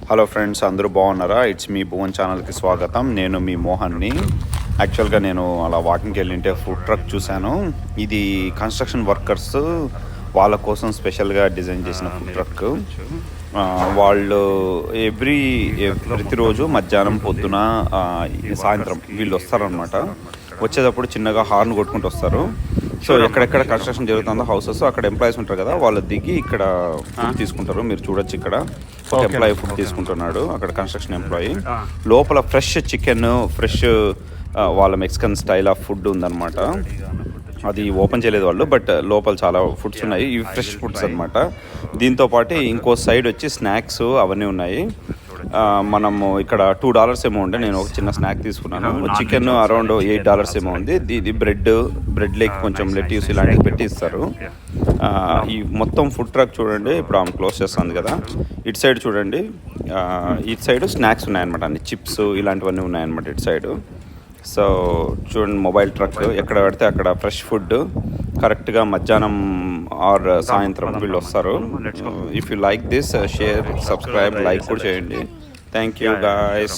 Hello friends, అందరూ బాగున్నారా? It's me Bhuvan ఛానల్కి స్వాగతం. నేను మీ మోహన్ని. యాక్చువల్గా నేను అలా వాకింగ్కి వెళ్ళింటే ఫుడ్ ట్రక్ చూశాను. ఇది కన్స్ట్రక్షన్ వర్కర్స్ వాళ్ళ కోసం స్పెషల్గా డిజైన్ చేసిన ఫుడ్ ట్రక్. వాళ్ళు ప్రతిరోజు మధ్యాహ్నం పొద్దున సాయంత్రం వీళ్ళు వస్తారనమాట. వచ్చేటప్పుడు చిన్నగా హార్న్ కొట్టుకుంటూ వస్తారు. సో ఎక్కడెక్కడ కన్స్ట్రక్షన్ జరుగుతుందో హౌసెస్ అక్కడ ఎంప్లాయీస్ ఉంటారు కదా, వాళ్ళు దిగి ఇక్కడ ఫుడ్ తీసుకుంటారు. మీరు చూడొచ్చు, ఇక్కడ ఒక ఎంప్లాయీ ఫుడ్ తీసుకుంటున్నాడు, అక్కడ కన్స్ట్రక్షన్ ఎంప్లాయీ. లోపల ఫ్రెష్ చికెన్, ఫ్రెష్ వాళ్ళ మెక్సికన్ స్టైల్ ఆఫ్ ఫుడ్ ఉందన్నమాట. అది ఓపెన్ చేయలేదు వాళ్ళు, బట్ లోపల చాలా ఫుడ్స్ ఉన్నాయి. ఇవి ఫ్రెష్ ఫుడ్స్ అనమాట. దీంతో పాటు ఇంకో సైడ్ వచ్చి స్నాక్స్ అవన్నీ ఉన్నాయి. మనము ఇక్కడ $2 ఏమో ఉండే, నేను ఒక చిన్న స్నాక్ తీసుకున్నాను. చికెన్ అరౌండ్ $8 ఏమో ఉంది. ఇది బ్రెడ్ లేక్ కొంచెం లెట్యూస్ ఇలాంటివి పెట్టి ఇస్తారు. ఈ మొత్తం ఫుడ్ ట్రక్ చూడండి. ఇప్పుడు ఆమె క్లోజ్ చేస్తుంది కదా, ఇటు సైడ్ చూడండి. ఇటు సైడ్ స్నాక్స్ ఉన్నాయన్నమాట, అన్ని చిప్స్ ఇలాంటివన్నీ ఉన్నాయన్నమాట ఇటు సైడు. సో చూడండి, మొబైల్ ట్రక్ ఎక్కడ పెడితే అక్కడ ఫ్రెష్ ఫుడ్ కరెక్ట్గా మధ్యాహ్నం ఆర్ సాయంత్రం వీళ్ళు వస్తారు. If you like this, share, subscribe, like కూడా చేయండి. Thank you guys.